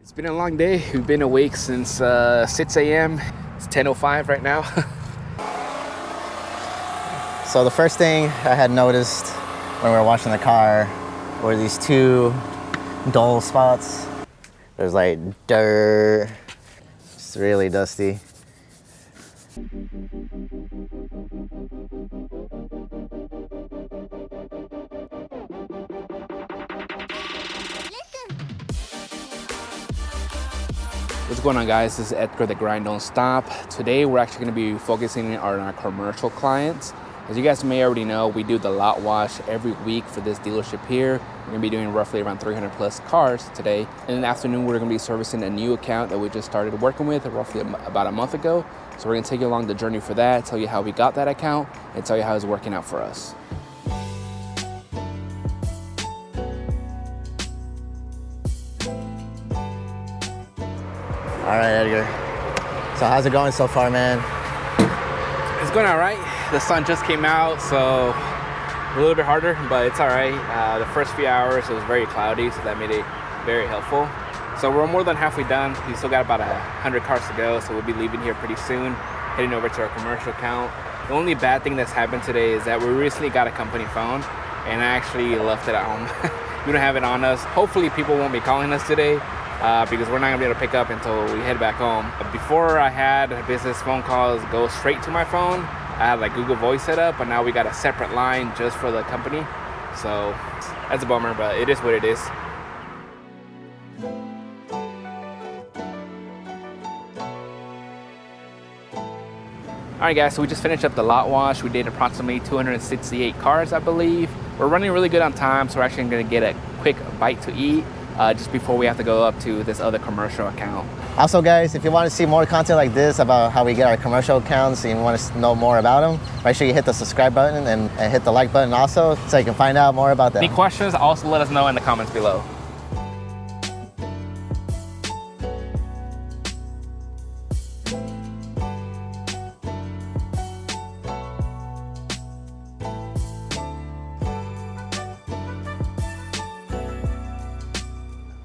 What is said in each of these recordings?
It's been a long day. We've been awake since 6 a.m. It's 10:05 right now. So the first thing I had noticed when we were washing the car were these two dull spots. There's like dirt. It's really dusty. What's going on, guys? This is Edgar, the Grind Don't Stop. Today we're actually going to be focusing on our commercial clients. As you guys may already know, we do the lot wash every week for this dealership here. We're going to be doing roughly around 300 plus cars today. In the afternoon, we're going to be servicing a new account that we just started working with roughly about a month ago. So we're going to take you along the journey for that, tell you how we got that account, and tell you how it's working out for us. All right, Edgar. So how's it going so far, man? It's going all right. The sun just came out, so a little bit harder, but it's all right. The first few hours, it was very cloudy, so that made it very helpful. So we're more than halfway done. We still got about 100 cars to go, so we'll be leaving here pretty soon, heading over to our commercial account. The only bad thing that's happened today is that we recently got a company phone, and I actually left it at home. We don't have it on us. Hopefully people won't be calling us today, because we're not gonna be able to pick up until we head back home. Before, I had business phone calls go straight to my phone. I had like Google Voice set up, but now we got a separate line just for the company. So that's a bummer, but it is what it is. All right, guys, so we just finished up the lot wash. We did approximately 268 cars, I believe. We're running really good on time, so we're actually gonna get a quick bite to eat just before we have to go up to this other commercial account. Also, guys, if you want to see more content like this about how we get our commercial accounts and you want to know more about them, make sure you hit the subscribe button and hit the like button also so you can find out more about them. Any questions, also let us know in the comments below.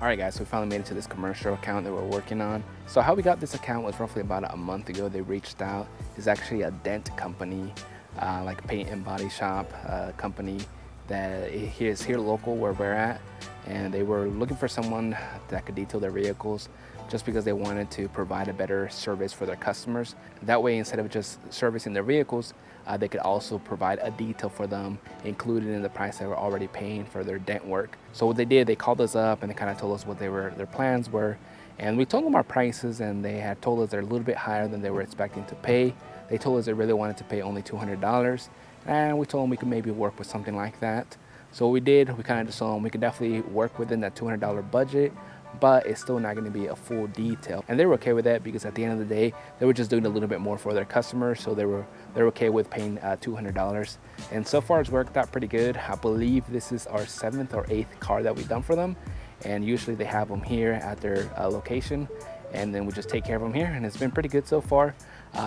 All right, guys, so we finally made it to this commercial account that we're working on. So how we got this account was roughly about a month ago. They reached out. It's actually a dent company, like paint and body shop company that is here local where we're at. And they were looking for someone that could detail their vehicles just because they wanted to provide a better service for their customers. That way, instead of just servicing their vehicles, they could also provide a detail for them included in the price they were already paying for their dent work. So what they did, they called us up and they kind of told us what their plans were. And we told them our prices, and they had told us they're a little bit higher than they were expecting to pay. They told us they really wanted to pay only $200. And we told them we could maybe work with something like that. So what we did, we kind of just told them we could definitely work within that $200 budget, but it's still not going to be a full detail. And they were okay with that because at the end of the day, they were just doing a little bit more for their customers. So they're okay with paying $200. And so far it's worked out pretty good. I believe this is our 7th or 8th car that we've done for them. And usually they have them here at their location. And then we just take care of them here. And it's been pretty good so far.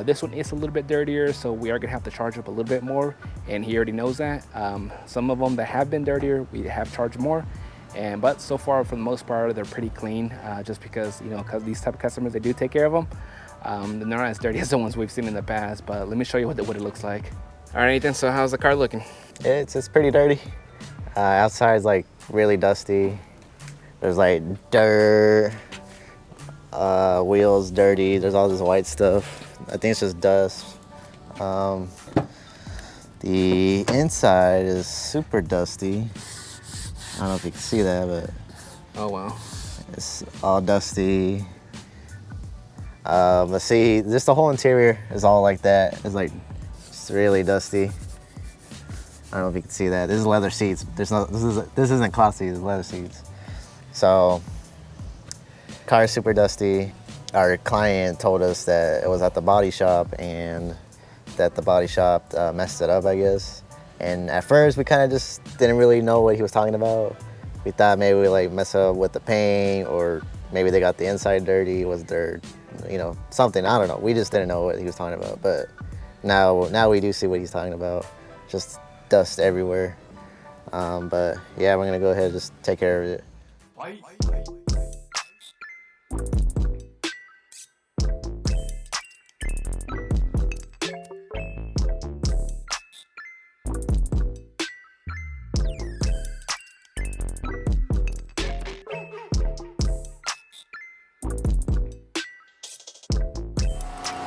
This one is a little bit dirtier, so we are gonna have to charge up a little bit more. And he already knows that. Some of them that have been dirtier, we have charged more. But so far, for the most part, they're pretty clean, just because, you know, because these type of customers, they do take care of them. They're not as dirty as the ones we've seen in the past, but let me show you what it looks like. All right, Nathan, so how's the car looking? It's pretty dirty. Outside's like really dusty. There's like dirt, wheels dirty. There's all this white stuff. I think it's just dust. The inside is super dusty. I don't know if you can see that, but oh wow, it's all dusty. Let's see, just the whole interior is all like that. It's really dusty. I don't know if you can see that. This is leather seats. This isn't cloth seats, it's leather seats. So, car is super dusty. Our client told us that it was at the body shop and that the body shop messed it up, I guess. And at first, we kind of just didn't really know what he was talking about. We thought maybe we like mess up with the paint, or maybe they got the inside dirty. Was there, you know, something? I don't know. We just didn't know what he was talking about. But now we do see what he's talking about. Just dust everywhere. But yeah, we're gonna go ahead and just take care of it.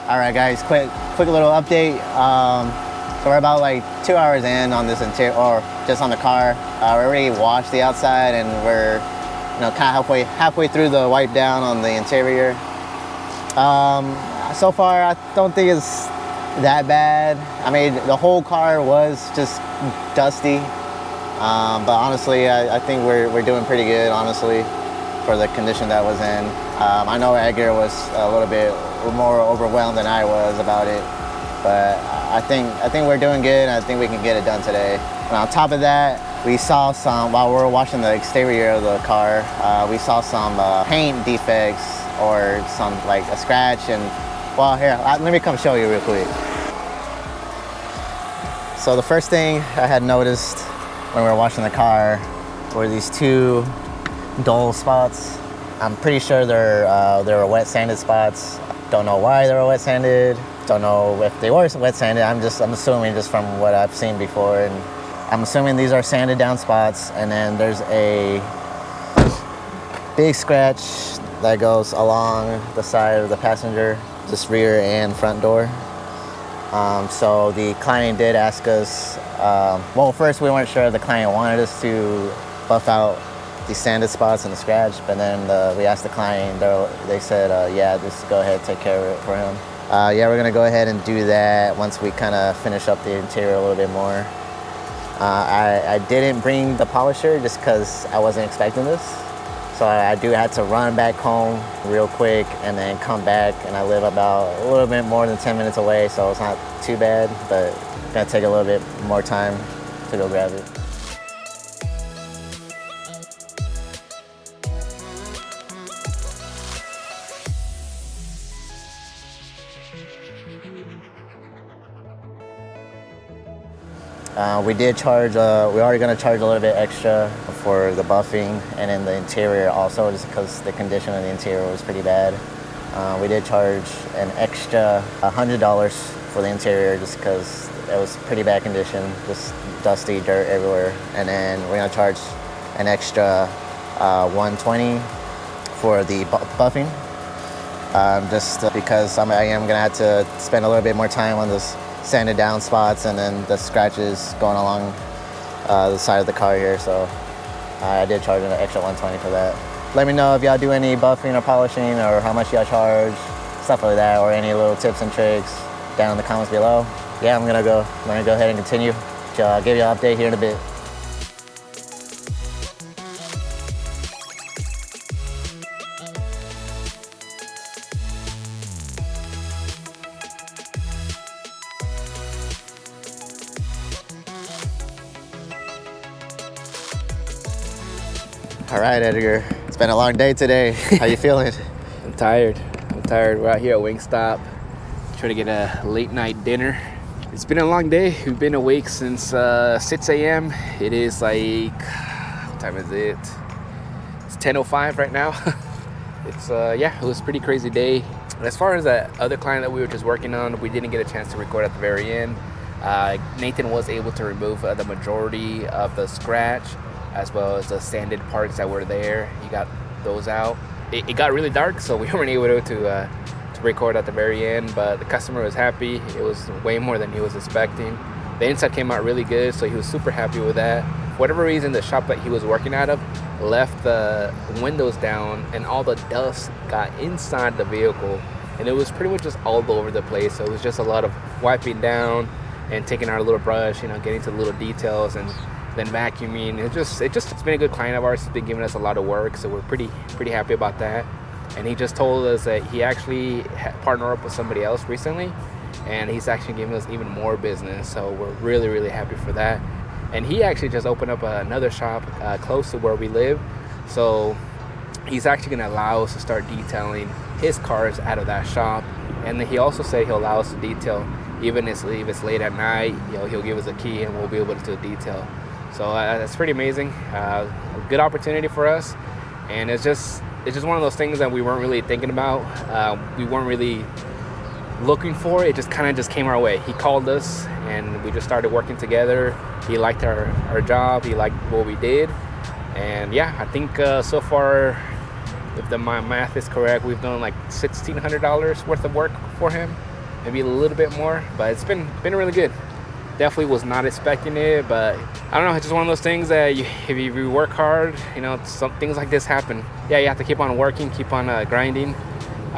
All right, guys, quick little update. So we're about like 2 hours in on this interior, or just on the car. We already washed the outside, and we're, you know, kind of halfway through the wipe down on the interior. So far, I don't think it's that bad. I mean, the whole car was just dusty, but honestly, I think we're doing pretty good, honestly, for the condition that was in. I know Edgar was a little bit more overwhelmed than I was about it, but I think we're doing good, and I think we can get it done today. And on top of that, we saw some, while we were washing the exterior of the car, we saw some paint defects, or some, like a scratch. And well, here, let me come show you real quick. So the first thing I had noticed when we were washing the car were these two dull spots. I'm pretty sure they were wet sanded spots. Don't know why they were wet sanded. Don't know if they were wet sanded. I'm assuming just from what I've seen before, and I'm assuming these are sanded down spots. And then there's a big scratch that goes along the side of the passenger, just rear and front door. So the client did ask us, well, first we weren't sure the client wanted us to buff out the sanded spots and the scratch, but then we asked the client, they said, yeah, just go ahead, take care of it for him. Yeah, we're gonna go ahead and do that once we kind of finish up the interior a little bit more. I didn't bring the polisher just because I wasn't expecting this. So I do have to run back home real quick and then come back, and I live about a little bit more than 10 minutes away, so it's not too bad, but it's gonna take a little bit more time to go grab it. We did charge, we are gonna charge a little bit extra for the buffing and in the interior also, just because the condition of the interior was pretty bad. We did charge an extra $100 for the interior just because it was pretty bad condition, just dusty, dirt everywhere. And then we're gonna charge an extra $120 for the buffing, just because I am gonna have to spend a little bit more time on this sanded down spots and then the scratches going along the side of the car here. So I did charge an extra $120 for that. Let me know if y'all do any buffing or polishing, or how much y'all charge, stuff like that, or any little tips and tricks down in the comments below. Yeah, I'm gonna go ahead and continue. I'll give you an update here in a bit. All right, Edgar, it's been a long day today. How you feeling? I'm tired. We're out here at Wingstop trying to get a late night dinner. It's been a long day. We've been awake since 6 a.m. It is like, what time is it? It's 10:05 right now. It's yeah, it was a pretty crazy day. As far as that other client that we were just working on, we didn't get a chance to record at the very end. Nathan was able to remove the majority of the scratch, as well as the sanded parts that were there. He got those out. It got really dark, so we weren't able to record at the very end, but the customer was happy. It was way more than he was expecting. The inside came out really good, so he was super happy with that. For whatever reason, the shop that he was working out of left the windows down, and all the dust got inside the vehicle, and it was pretty much just all over the place. So it was just a lot of wiping down and taking out a little brush, you know, getting to the little details, and then vacuuming. It's been a good client of ours. He's been giving us a lot of work, so we're pretty happy about that. And he just told us that he actually partnered up with somebody else recently, and he's actually giving us even more business. So we're really happy for that. And he actually just opened up another shop close to where we live. So he's actually gonna allow us to start detailing his cars out of that shop. And then he also said he'll allow us to detail even if it's late at night. You know, he'll give us a key and we'll be able to detail. So that's pretty amazing. A good opportunity for us, and it's just one of those things that we weren't really thinking about. We weren't really looking for. It just kind of just came our way. He called us, and we just started working together. He liked our job. He liked what we did, and yeah, I think so far, if my math is correct, we've done like $1,600 worth of work for him. maybe a little bit more, but it's been really good. Definitely was not expecting it, but I don't know, it's just one of those things that if you work hard, you know, some things like this happen. Yeah, you have to keep on working, keep on grinding.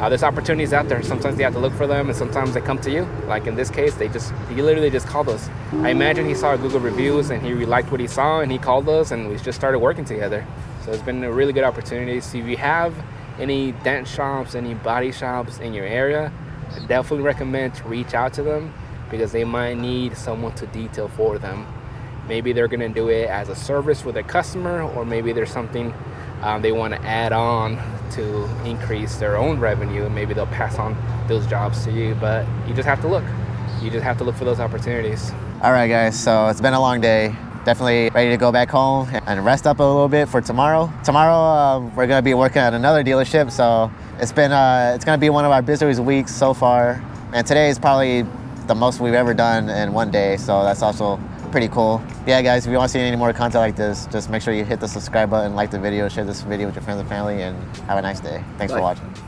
There's opportunities out there. Sometimes you have to look for them, and sometimes they come to you. Like in this case, he literally just called us. I imagine he saw Google reviews and he liked what he saw, and he called us, and we just started working together. So it's been a really good opportunity. So if you have any dent shops, any body shops in your area, I definitely recommend to reach out to them, because they might need someone to detail for them. Maybe they're gonna do it as a service for their customer, or maybe there's something they want to add on to increase their own revenue, and maybe they'll pass on those jobs to you. But you just have to look. You just have to look for those opportunities. All right, guys, so it's been a long day. Definitely ready to go back home and rest up a little bit for tomorrow. Tomorrow, we're gonna be working at another dealership, so it's gonna be one of our busiest weeks so far. And today is probably the most we've ever done in one day, so that's also pretty cool. Yeah, guys, if you want to see any more content like this, just make sure you hit the subscribe button, like the video, share this video with your friends and family, and have a nice day. Thanks for watching.